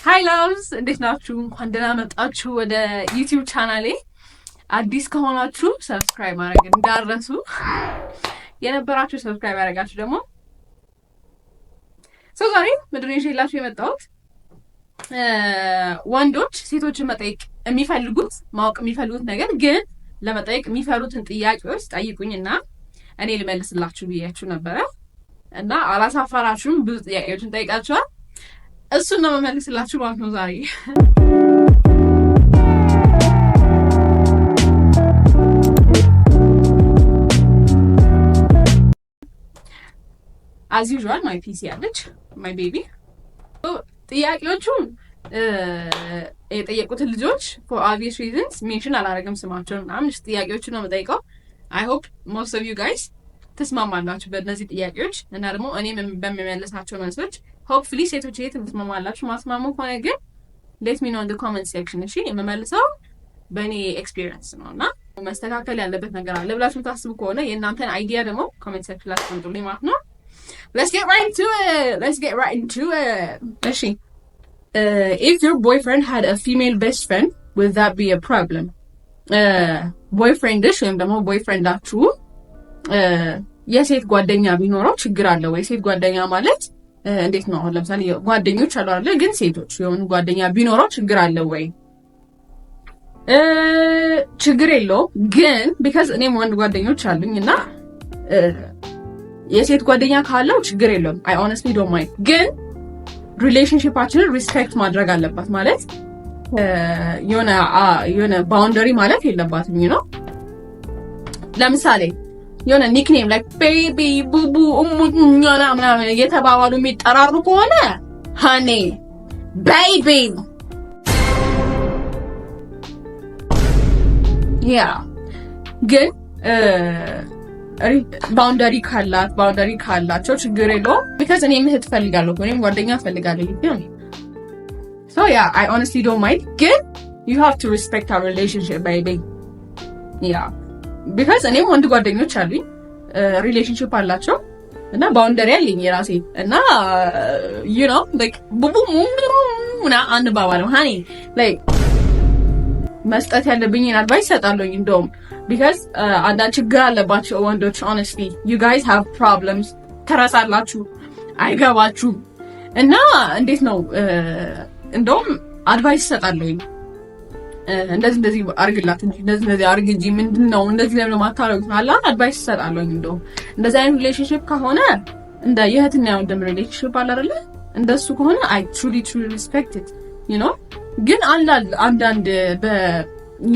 ሃይ ላቭስ እንዴት ናችሁ? እንኳን ደህና መጣችሁ ወደ ዩቲዩብ ቻናሌ። አዲስ ከሆናችሁ ሰብስክራይብ ማድረግ እንዳትረሱ፣ የነበራችሁ ሰብስክራይብ ያደርጋችሁ ደግሞ ዛሬ ምንድን ነው ይዤላችሁ የመጣሁት ወንዶች ሴቶችን መጠየቅ የሚፈልጉት ማወቅ የሚፈልጉት ነገር ግን ለመጠየቅ የሚፈሩትን ጥያቄዎች ጠይቁኝና እኔ ልመልስላችሁ ብያችሁ ነበረ እና አላሳፈራችሁም። ብዙ ጥያቄዎችን ጠይቃችኋል። እሱን ነው መመልስላችሁ ማለት ነው ዛሬ። as usual my PC አለች my baby ጥያቄዎቹን የጠየቁትን ልጆች for obvious reasons ሜንሽን አላደረግም ስማቸውን ምናምን። ጥያቄዎቹን ነው የምጠይቀው። I hope most of you guys ተስማማላችሁ በእነዚህ ጥያቄዎች እና ደግሞ እኔም በሚመልሳቸው መልሶች hopefully ሴቶች ተስማማላችሁ። ማስማሙ ከሆነ ግን let me know in the comment section። እሺ የምመልሰው በእኔ ኤክስፒሪየንስ ነውና መስተካከል ያለበት ነገር አለ ብላችሁ ታስቡ ከሆነ የእናንተን አይዲያ ደግሞ comment section ላይ አስቀምጡልኝ ማለት ነው። Let's get right into it. እሺ if your boyfriend had a female best friend, would that be a problem? boyfriend ወይም ደግሞ boyfrienዳችሁ የሴት ጓደኛ ቢኖረው ችግር አለው ወይ? ሴት ጓደኛ ማለት እንዴት ነው? አሁን ለምሳሌ ጓደኞች አሉ አይደል? ግን ሴቶች የሆኑ ጓደኛ ቢኖረው ችግር አለው ወይ? ችግር የለውም። ግን because እኔም ወንድ ጓደኞች አሉኝና የሴት ጓደኛ ካለው ችግር የለውም። I honestly don't mind። ግን ሪሌሽንሺፓችንን ሪስፔክት ማድረግ አለባት። ማለት የሆነ ባውንደሪ ማለት የለባትም ነው። ለምሳሌ የሆነ ኒክኔም like baby ቡቡ እሙኛና ምናምን እየተባባሉ የሚጠራሩ ከሆነ honey baby ግን ባውንደሪ ካላቸው ችግር የለውም። because እኔ ምህት ፈልጋለሁ እኔም ጓደኛ ፈልጋለሁ ይሁን so I honestly don't mind። ግን you have to respect our relationship baby because እኔም ወንድ ጓደኞች አሉኝ ሪሌሽንሺፕ አላቸው እና ባውንደሪ አለኝ የራሴ እና you know like ቡቡ ሙና አንባባለው honey like መስጠት ያለብኝን አድቫይስ ሰጣለሁኝ እንደውም because አንዳንድ ችግር አለባቸው ወንዶች honestly you guys have problems ተረሳላችሁ አይገባችሁም እና እንዴት ነው እንደውም አድቫይስ ሰጣለሁኝ እንደዚህ አርግላት እንጂ እንደዚህ አርግ እንጂ ምንድነው እንደዚህ ለምን ማታረጉት አላ አድቫይስ ሰጣለሁኝ። እንደውም እንደዚህ አይነት ሪሌሽንሺፕ ከሆነ እንደ የእህትና የወንድም ሪሌሽንሺፕ አለ አይደለ? እንደሱ ከሆነ I truly respect it you know። ግን አንዳንድ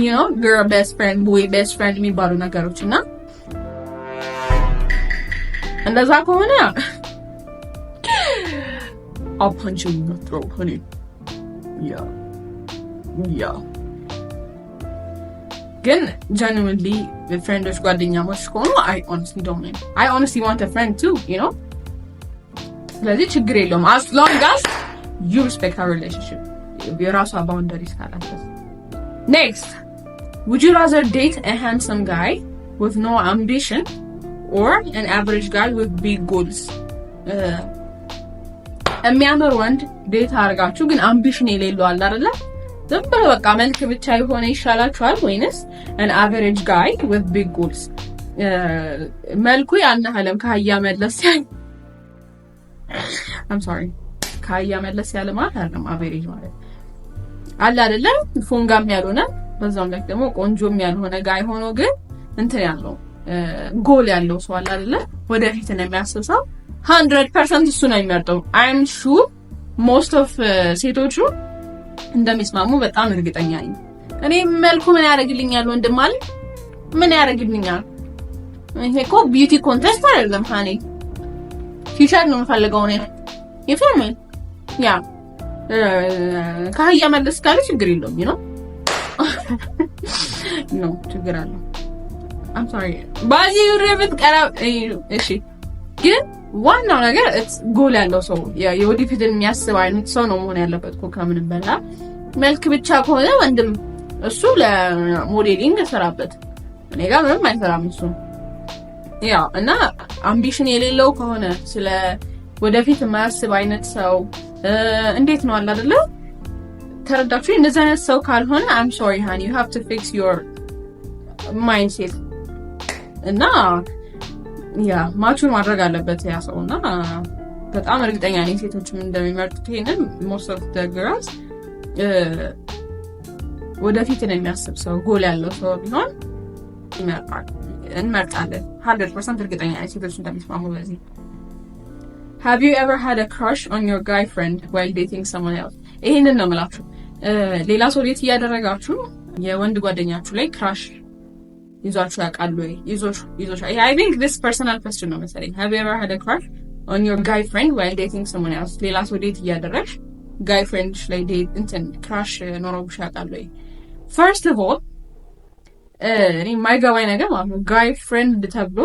you know girl best friend boy best friend የሚባሉ ነገሮች እና እንደዛ ከሆነ I'll punch you in the throat honey yeah ግን genuinely friends ጓደኛሞች ከሆኑ I honestly don't mind። I honestly want a friend too you know። ስለዚህ ችግር የለውም as long as you respect our relationship የራሷ boundaries ካላችሁ። Next, would you rather date a handsome guy with no ambition or an average guy with big goals? የሚያምር ወንድ ዴት አድርጋችሁ ግን አምቢሽን የሌለው አለ አይደለ? ዝም ብሎ በቃ መልክ ብቻ የሆነ ይሻላችኋል ወይንስ an average guy with big goals? መልኩ ያነሐለም ከአያ መለስ ያለ I'm sorry ከአያ መለስ ያለ ማለት አይደለም average ማለት አለ አይደለ? ፎንጋም ያልሆነ በዛም ላይ ደግሞ ቆንጆም ያልሆነ ጋይ ሆኖ ግን እንትን ያለው ጎል ያለው ሰው አለ አይደለ? ወደፊት ነው የሚያስብ ሰው 100% እሱ ነው የሚመርጠው። I'm sure most of ሴቶቹ እንደሚስማሙ በጣም እርግጠኛ ነኝ። እኔ መልኩ ምን ያደርግልኛል ወንድም ማለት ምን ያደርግልኛል? ይሄ እኮ ቢዩቲ ኮንቴስት አይደለም ሃኒ ፊቸር ነው የምፈልገው እኔ ይፈርም ከአህያ መለስ ካለ ችግር የለውም you know no ችግር አለው I'm sorry ባዚ ረብት ቀራብ እሺ። ግን ዋናው ነገር ጎል ያለው ሰው የወደፊትን የሚያስብ አይነት ሰው ነው መሆን ያለበት እኮ ከምንም በላ መልክ ብቻ ከሆነ ወንድም እሱ ለሞዴሊንግ ሰራበት እኔ ጋር ምንም አይሰራም እሱ እና አምቢሽን የሌለው ከሆነ ስለ ወደፊት የማያስብ አይነት ሰው እንዴት ነው አለ አይደለ? ተረዳችሁ? እንደዛ አይነት ሰው ካልሆነ I'm sorry honey, you have to fix your mindset እና ያ ማቹር ማድረግ አለበት ያ ሰውና በጣም እርግጠኛ ነኝ ሴቶችም እንደሚመርጡት ይሄንን most of the girls ወደፊት ነው የሚያስብ ሰው ጎል ያለው ሰው ቢሆን እንመርጣለን 100% እርግጠኛ ነኝ ሴቶች እንደሚስማሙ በዚህ Have you ever had a crush on your guy friend while dating someone else? ይሄንን ነው የምላችሁ ሌላ ሰው ዴት እያደረጋችሁ የወንድ ጓደኛችሁ ላይ ክራሽ ይዟችሁ ያውቃሉ ወይ ይዞሽ I think this personal question ነው መሰለኝ Have you ever had a crush on your guy friend while dating someone else? ሌላ ሰው ዴት እያደረግሽ guy friend ላይ ዴት እንትን ክራሽ ኖሮብሽ ያውቃሉ ወይ? First of all እኔ የማይገባኝ ነገር ማለት ነው guy friend ተብሎ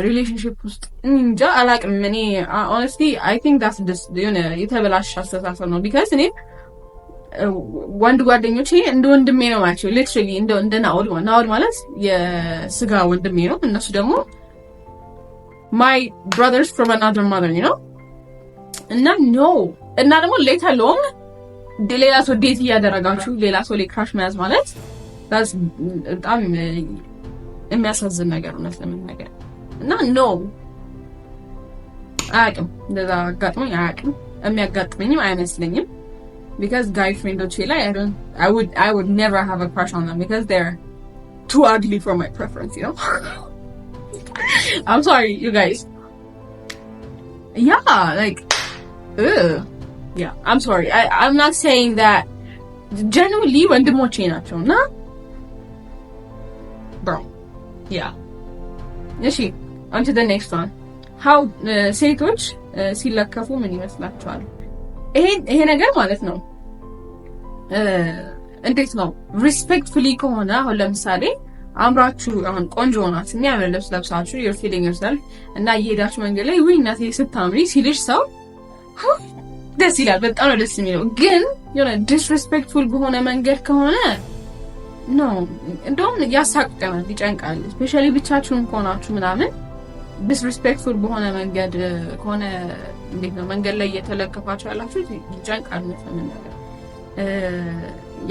ሪሌሽንሺፕ ውስጥ እንጃ አላውቅም እኔ honestly I think that's just የተበላሸ አስተሳሰብ ነው because እኔ ወንድ ጓደኞቼ እንደ ወንድሜ ነው ማለት ነው literally እንደ ናኦድ ማለት የስጋ ወንድሜ ነው እነሱ ደግሞ my brothers from another mother you know እና ደግሞ let alone ሌላ ሰው ዴት እያደረጋችሁ ሌላ ሰው ላይ ክራሽ መያዝ ማለት that's በጣም የሚያሳዝን ነገር ነው ለምን እና አያውቅም እንደዛ አጋጥሞኝ አያውቅም የሚያጋጥመኝም አይመስለኝም because guy friends ላይ I would never have a crush on them because they're too ugly for my preference you know I'm sorry you guys yeah like yeah I'm sorry I'm not saying that genuinely ወንድሞቼ ናቸው እና bro yeah እሺ on to the next one how ሴቶች ሲለከፉ ምን ይመስላችኋል ይሄ ነገር ማለት ነው እንዴት ነው ሪስፔክትፉሊ ከሆነ አሁን ለምሳሌ አምራችሁ አሁን ቆንጆ ናችሁ የሚያምር ልብስ ለብሳችሁ you're feeling yourself እና እየሄዳችሁ መንገድ ላይ ወይ እናቴ ስታምሪ ሲልሽ ሰው ደስ ይላል በጣም ነው ደስ የሚለው ግን የሆነ ዲስሪስፔክትፉል በሆነ መንገድ ከሆነ ነው እንደውም ያሳቅቀናል ይጨንቃል ስፔሻሊ ብቻችሁን ከሆናችሁ ምናምን ዲስሪስፔክትፉል በሆነ መንገድ ከሆነ እንዴት ነው መንገድ ላይ እየተለከፋችሁ ያላችሁ ይጨንቃል ማለት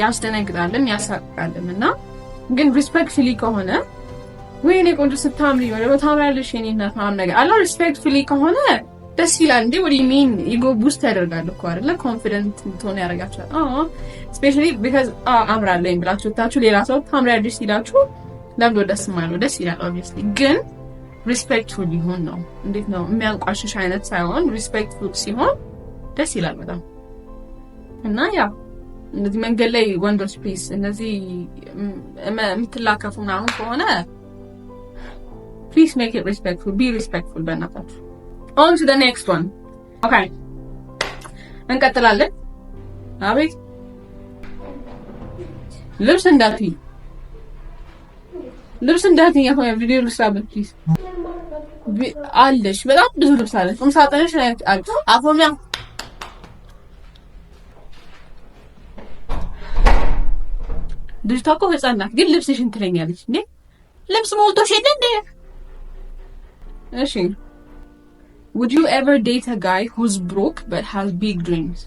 ያስደነግጣልም ያሳቅቃልም እና ግን ሪስፔክትፉሊ ከሆነ ወይኔ ቆንጆ ስታምሪ ወይ ታምራለሽ የኔ እናት ምናምን ነገር አላ ሪስፔክትፉሊ ከሆነ ደስ ይላል እንዴ what do you mean ኢጎ ቡስት ያደርጋል እኮ አይደለ ኮንፊደንት ትሆኑ ያደርጋችኋል especially because አምራለኝ ብላችሁ ታችሁ ሌላ ሰው ታምራለሽ ሲላችሁ ለምዶ ደስ ማለት ደስ ይላል obviously ግን ሪስፔክትፉል ይሁን ነው እንዴት ነው የሚያንቋሽሽ አይነት ሳይሆን ሪስፔክትፉል ሲሆን ደስ ይላል በጣም እና ያ እንደዚህ መንገድ ላይ ወንዶች ፕሊዝ እነዚህ የምትላከፉ ምናምን ከሆነ please make it respectful be respectful በእናታችሁ on to the next one okay እንቀጥላለን አቤት ልብስ እንዳትይ ያው ቪዲዮ ልስራበት ፕሊዝ አለሽ በጣም ብዙ ልብስ አለ ሳጥንሽ ላይ አፎሚያ ልጅቷ እኮ ህፃን ናት ግን ልብስሽን ትለኛለች እንዴ ልብስ ሞልቶሽ የለ እንዴ እሺ would you ever date a guy who's broke but has big dreams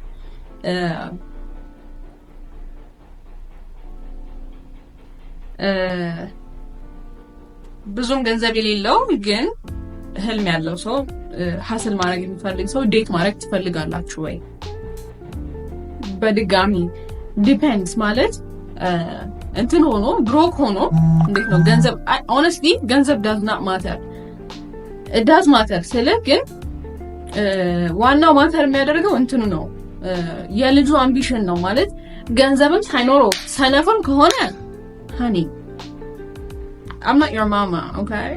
ብዙም ገንዘብ የሌለው ግን ህልም ያለው ሰው ሀስል ማድረግ የሚፈልግ ሰው ዴት ማድረግ ትፈልጋላችሁ ወይ በድጋሚ ዲፔንድስ ማለት እንትን ሆኖ ብሮክ ሆኖ እንዴት ነው ገንዘብ honestly ገንዘብ does not matter it does matter ስለ ግን ዋናው ማተር የሚያደርገው እንትኑ ነው የልጁ አምቢሽን ነው ማለት ገንዘብም ሳይኖረው ሰነፍም ከሆነ honey I'm not your mama okay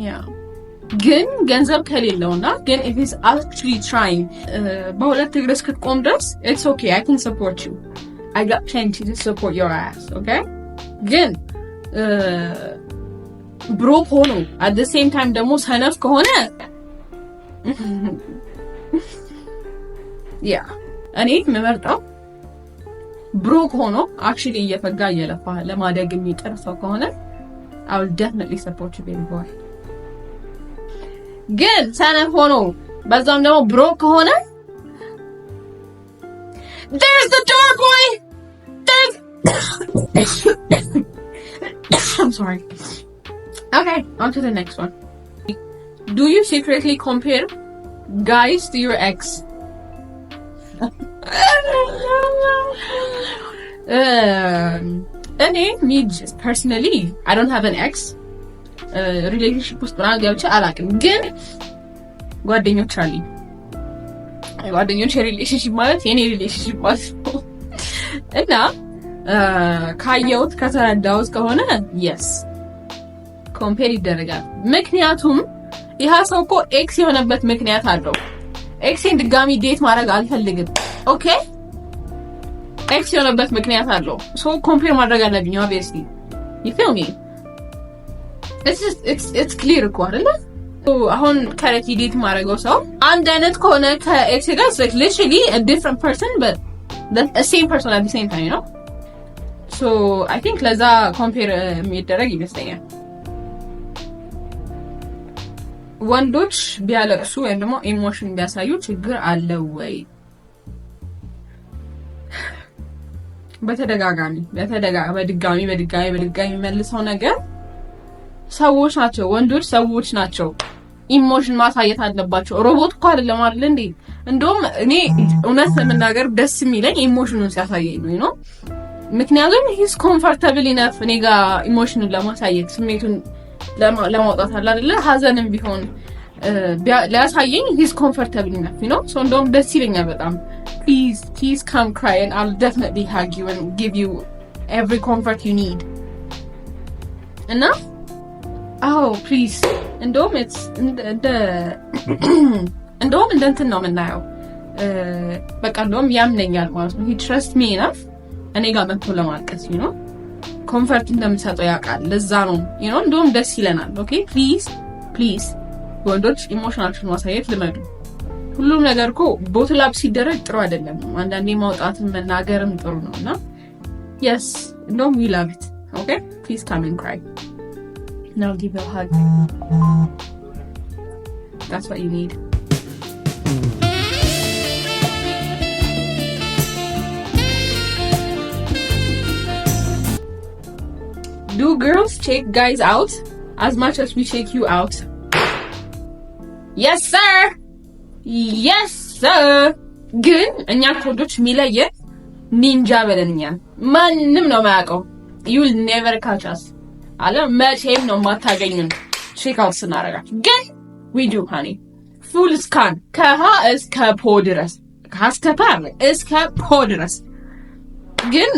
yeah ግን ገንዘብ ከሌለውና ግን if he's actually trying በሁለት እግር እስክትቆም ድረስ it's okay I can support you I got plenty to support your ass okay ግን ብሮክ ሆኖ at the same time ደግሞ ሰነፍ ከሆነ yeah እኔ የምመርጠው ብሮክ ሆኖ actually እየፈጋ እየለፋ ለማደግ የሚጥር ሰው ከሆነ I will definitely support you baby boy ግን ሰነፍ ሆኖ በዛም ደግሞ ብሮክ ከሆነ There's the door, boy. I'm sorry. Okay, on to the next one. Do you secretly compare guys to your ex? Me personally, I don't have an ex. Relationship ውስጥ ምናምን ገብቼ አላውቅም፣ ግን ጓደኞች አሉኝ። ጓደኞች ሪሌሽንሺፕ ማለት የኔ ሪሌሽንሺፕ ማለት ነው። እና ካየሁት ከተረዳሁት ከሆነ yes ኮምፔር ይደረጋል። ምክንያቱም ይሄ ሰው እኮ ኤክስ የሆነበት ምክንያት አለው። ኤክስን ድጋሚ ዴት ማድረግ አልፈልግም። ኦኬ ኤክስ የሆነበት ምክንያት አለው። ሶ ኮምፔር ማድረግ አለብኝ obviously. you feel me? it's clear እኮ አይደል? አሁን ከረቲ ዴት ማድረገው ሰው አንድ አይነት ከሆነ ከኤክስ ጋር like literally a different person but the same person at the same time, you know? So I think ለዛ ኮምፔር የሚደረግ ይመስለኛል። ወንዶች ቢያለቅሱ ወይም ደግሞ ኢሞሽን ቢያሳዩ ችግር አለ ወይ? በድጋሚ መልሰው ነገር ሰዎች ናቸው። ወንዶች ሰዎች ናቸው። ኢሞሽን ማሳየት አለባቸው። ሮቦት እኮ አይደለም አይደል እንዴ? እንደውም እኔ እውነት ለመናገር ደስ የሚለኝ ኢሞሽኑን ሲያሳየኝ ነው ነው። ምክንያቱም he's comfortable enough እኔ ጋር ኢሞሽኑን ለማሳየት ስሜቱን ለማውጣት አለ አይደለ? ሀዘንም ቢሆን ሊያሳየኝ he's comfortable enough, you know? so እንደውም ደስ ይለኛል በጣም። please come cry and I'll definitely hug you and give you every comfort you need. እና please እንደውም እንደውም እንትን ነው የምናየው። በቃ እንደውም ያምነኛል ማለት ነው። he trust me enough እኔ ጋር መጥቶ ለማልቀስ you know ኮምፈርት እንደምሰጠው ያውቃል። ለዛ ነው you know እንደውም ደስ ይለናል። ኦኬ ፕሊዝ ወንዶች ኢሞሽናችሁን ማሳየት ልመዱ። ሁሉም ነገር እኮ ቦትል አፕ ሲደረግ ጥሩ አይደለም። አንዳንዴ ማውጣትም መናገርም ጥሩ ነውና yes no we love it. okay please come and cry. Now give a hug. That's what you need. Do girls check guys out as much as we check you out? Yes sir. ግን እኛ ኮዶች ሚለየ ኒንጃ በለኛ ማንንም ነው ማያውቀው። you'll never catch us አለ መቼም ነው ማታገኙን ቼክ አውት ስናረጋችሁ። ግን we do honey full scan ከሀ እስከ ፖ ድረስ እስከ ፖ ድረስ። ግን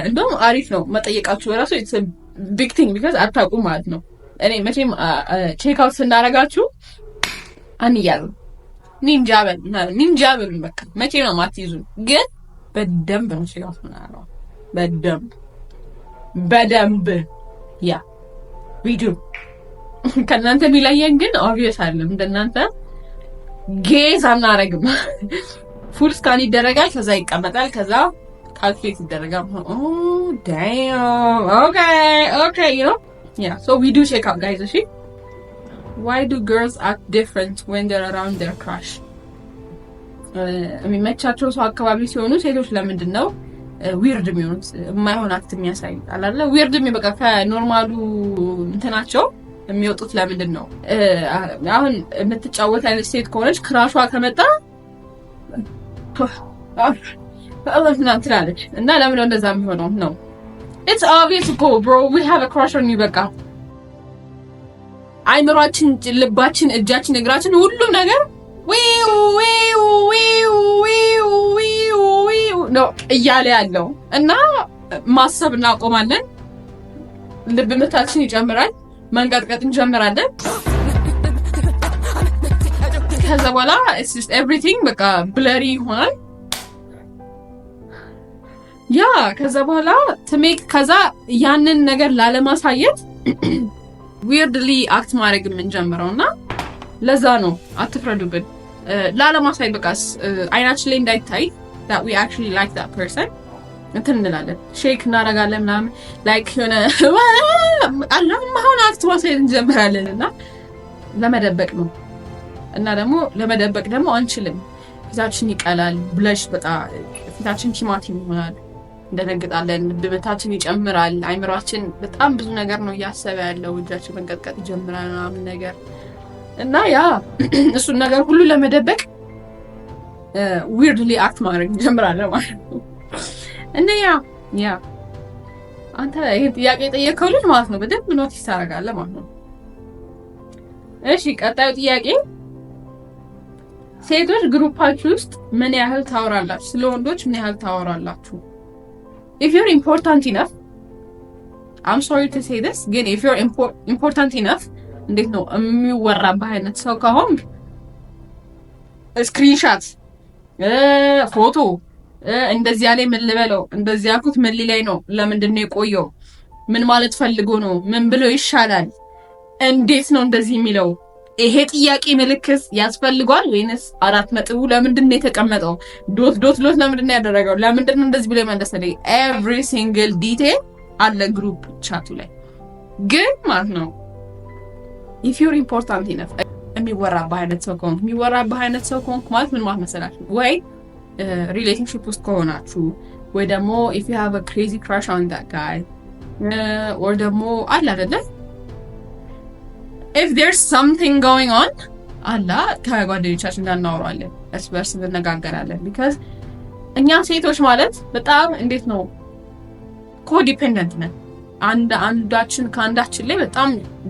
እንደውም አሪፍ ነው መጠየቃችሁ ራሱ it's a big thing because አታውቁም ማለት ነው። እኔ መቼም ቼክ አውት ስናረጋችሁ አንያሉ ኒንጃ በል በቃ መቼም ነው ማትይዙን። ግን በደንብ ነው ቼክ አውት ምናለው በደንብ ያ we do ከናንተ ቢለየን ግን obvious አይደለም። እንደናንተ ጌዝ አናረግም። ፉል ስካን ይደረጋል፣ ከዛ ይቀመጣል፣ ከዛ ካልኩሌት ይደረጋል። oh damn okay you know yeah so we do check out guys. okay why do girls act different when they're around their crush? የሚመቻቸው ሰው አካባቢ ሲሆኑ ሴቶች ለምንድን ነው ዊርድ የሚሆኑት? የማይሆን አክት የሚያሳይ አላለ ዊርድ በቃ ከኖርማሉ እንትናቸው የሚወጡት ለምንድን ነው? አሁን የምትጫወት አይነት ሴት ከሆነች ክራሿ ከመጣ ትላለች እና ለምን ነው እንደዛ የሚሆነው? ነው it's obvious bro we have a crush on you በቃ አይምሯችን፣ ልባችን፣ እጃችን፣ እግራችን ሁሉም ነገር ነው እያለ ያለው እና ማሰብ እናቆማለን። ልብ ምታችን ይጨምራል፣ መንቀጥቀጥ እንጀምራለን። ከዛ በኋላ it's just everything በቃ blurry ይሆናል። ያ ከዛ በኋላ ከዛ ያንን ነገር ላለማሳየት weirdly act ማድረግ የምንጀምረውና ለዛ ነው አትፍረዱብን። ላለማሳየት በቃ አይናችን ላይ እንዳይታይ that we actually like that person እንትን እንላለን፣ ሼክ እናደርጋለን ምናምን like የሆነ አሁን አክት ማሳየት እንጀምራለን እና ለመደበቅ ነው። እና ደግሞ ለመደበቅ ደግሞ አንችልም። ፊታችን ይቀላል፣ ብለሽ በጣም ፊታችን ቲማቲም ይሆናል፣ እንደነግጣለን፣ ልብታችን ይጨምራል፣ አይምሯችን በጣም ብዙ ነገር ነው እያሰበ ያለው፣ እጃችን መንቀጥቀጥ ይጀምራል ምናምን ነገር እና ያ እሱን ነገር ሁሉ ለመደበቅ ዊርድሊ አክት ማድረግ እንጀምራለን ማለት ነው። እና ያ አንተ ይሄን ጥያቄ የጠየቀው ልጅ ማለት ነው በደንብ ኖቲስ ታደርጋለህ ማለት ነው። እሺ ቀጣዩ ጥያቄ ሴቶች ግሩፓችሁ ውስጥ ምን ያህል ታወራላችሁ? ስለ ወንዶች ምን ያህል ታወራላችሁ? if you're important enough I'm sorry to say this ግን if you're important enough እንዴት ነው የሚወራብህ አይነት ሰው ከሆንክ ስክሪንሻት ፎቶ እንደዚህ ያለ ምን ልበለው እንደዚህ ያልኩት ምን ላይ ነው ለምንድን ነው የቆየው ምን ማለት ፈልጎ ነው ምን ብሎ ይሻላል እንዴት ነው እንደዚህ የሚለው ይሄ ጥያቄ ምልክት ያስፈልጋል ወይንስ አራት ነጥቡ ለምንድን ነው የተቀመጠው ዶት ዶት ዶት ለምንድን ነው ያደረገው ለምንድን ነው እንደዚህ ብሎ መለሰልኝ ኤቭሪ ሲንግል ዲቴል አለ ግሩፕ ቻቱ ላይ ግን ማለት ነው if you're important enough የሚወራብህ አይነት ሰው ከሆንክ ማለት ምን ማለት መሰላችሁ ወይ ሪሌሽንሺፕ ውስጥ ከሆናችሁ ወይ ደግሞ if you have a crazy crush on that guy or ደግሞ አለ አይደለ if there's something going on አላ ከጓደኞቻችን ጋር እናወራለን እርስ በርስ እንነጋገራለን because እኛ ሴቶች ማለት በጣም እንዴት ነው ኮዲፔንደንት ነን አንዳችን ከአንዳችን ላይ በጣም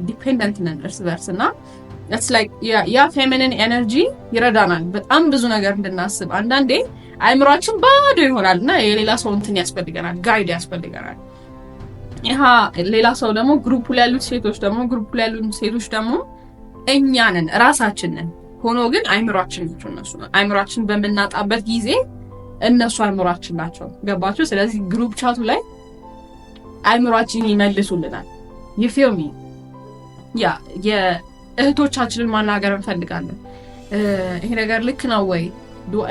ዲፔንደንት ነን እርስ በርስና it's like ያ feminine energy ይረዳናል በጣም ብዙ ነገር እንድናስብ አንዳንዴ አይምሯችን ባዶ ይሆናልና የሌላ ሰው እንትን ያስፈልገናል ጋይድ ያስፈልገናል ይሄ ሌላ ሰው ደግሞ ግሩፕ ላይ ያሉት ሴቶች ደግሞ እኛ ነን ራሳችን ነን ሆኖ ግን አይምሯችን እነሱ ነው አይምሯችን በመናጣበት ጊዜ እነሱ አይምሯችን ናቸው ገባችሁ ስለዚህ ግሩፕ ቻቱ ላይ አይምሯችን ይመልሱልናል you feel me ያ የእህቶቻችንን ማናገር እንፈልጋለን ይሄ ነገር ልክ ነው ወይ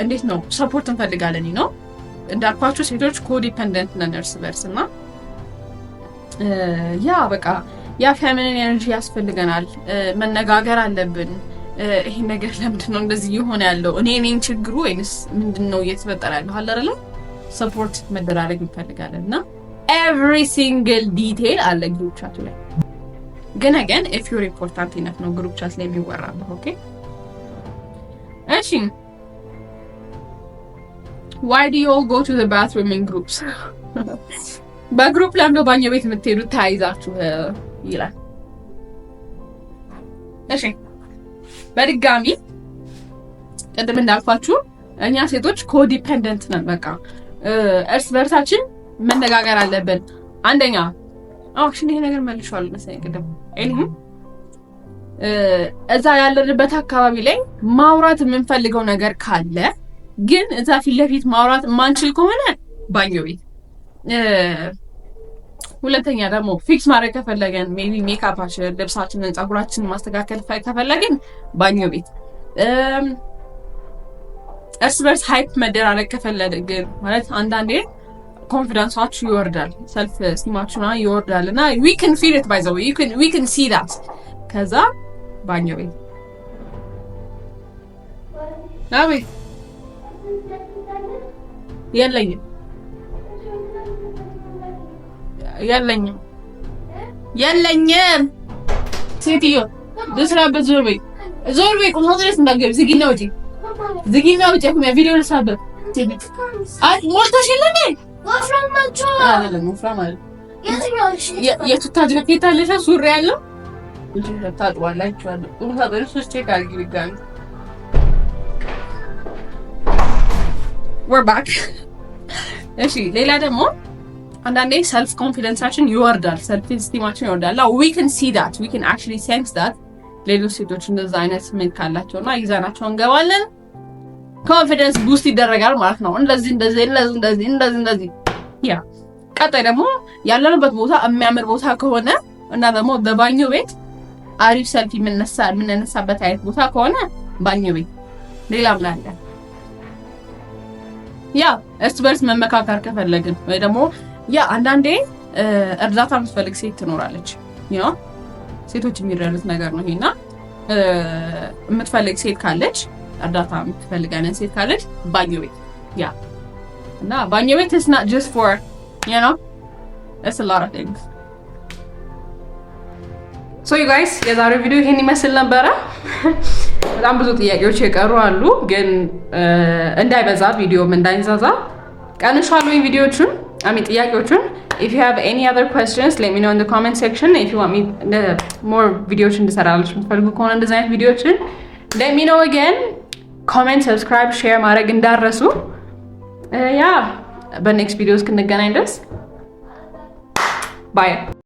እንዴት ነው ሰፖርት እንፈልጋለን ነው እንዳልኳችሁ ሴቶች ኮዲፔንደንት ነን እርስ በርስና ያ በቃ ያ ፌሚኒን ኤነርጂ ያስፈልገናል መነጋገር አለብን ይሄ ነገር ለምንድን ነው እንደዚህ ይሆነ ያለው እኔን ችግሩ ወይስ ምንድነው እየተፈጠረ ያለው አይደለ ሰፖርት መደራረግ እንፈልጋለንና every single detail አለ ግሩፕ ቻቱ ላይ ግን again if you're important enough ነው ግሩፕ ቻት ላይ የሚወራው ኦኬ እሺ why do you all go to the bathroom in groups በግሩፕ ላይ ነው ባኞ ቤት የምትሄዱት ታይዛችሁ ይላል እሺ በድጋሚ ቀደም እንዳልኳችሁ እኛ ሴቶች ኮዲፔንደንት ነን በቃ እርስ በርሳችን መነጋገር አለብን አንደኛ አክሽን ይሄ ነገር መልሻል መሰለኝ ቀደም ኤሊም እዛ ያለንበት አካባቢ ላይ ማውራት የምንፈልገው ነገር ካለ ግን እዛ ፊት ለፊት ማውራት ማንችል ከሆነ ባኞ ቤት ሁለተኛ ደግሞ ፊክስ ማድረግ ከፈለገን ሜቢ ሜካፓችን ልብሳችንን ፀጉራችንን ማስተካከል ከፈለገን ባኞ ቤት እርስ በርስ ሃይፕ መደራረግ ከፈለግን ማለት አንዳንዴ ኮንፊደንሳችሁ ይወርዳል ሰልፍ ስቲማችሁና ይወርዳልና we can feel it by the way we can see that ከዛ ባኞ ቤት አቤት የለኝም ሴትዮ ልስራበት ዞር በይ ቁም ድረስ እንዳትገቢ ዝጊና ውጪ ቪዲዮ ልስራበት ሞልተሽ የለ ወፍራም ማለት የቱታ ጃኬት አለሽ ሱሪ ያለው ታጥዋላችሁ አለ ቁም ሳጥንሽ ቼክ አድርጊ ድጋሚ we're back እሺ ሌላ ደግሞ አንዳንዴ ሰልፍ ኮንፊደንሳችን ይወርዳል ሰልፍ ስቲማችን ይወርዳል we can see that we can actually sense that ሌሎች ሴቶች እንደዛ አይነት ስሜት ካላቸውና ይዛናቸው እንገባለን ኮንፊደንስ ቡስት ይደረጋል ማለት ነው እንደዚህ ያ ቀጣይ ደግሞ ያለንበት ቦታ የሚያምር ቦታ ከሆነ እና ደግሞ በባኞ ቤት አሪፍ ሰልፍ የምንነሳበት አይነት ቦታ ከሆነ ባኞ ቤት ሌላም ላይ ያ እርስ በርስ መመካከር ከፈለግን ወይ ደግሞ ያ አንዳንዴ እርዳታ የምትፈልግ ሴት ትኖራለች ሴቶች የሚረዱት ነገር ነው ይሄና የምትፈልግ ሴት ካለች እርዳታ የምትፈልግ አይነት ሴት ካለች ባኞ ቤት ያ እና ባኞ ቤት is not just for you know it's a lot of things. So you guys የዛሬው ቪዲዮ ይሄን ይመስል ነበረ። በጣም ብዙ ጥያቄዎች የቀሩ አሉ ግን እንዳይበዛ ቪዲዮም እንዳይንዛዛ ቀንሻለሁ ቪዲዮቹን ጥያቄዎቹን. If you have any other questions, let me know in the comment section. If you want me more videos እንድሰራላችሁ የምትፈልጉ ከሆነ እንደዚህ አይነት ቪዲዮችን let me know again. Comment, subscribe, share ማድረግ እንዳትረሱ. በኔክስት ቪዲዮ እስክንገናኝ ድረስ ባይ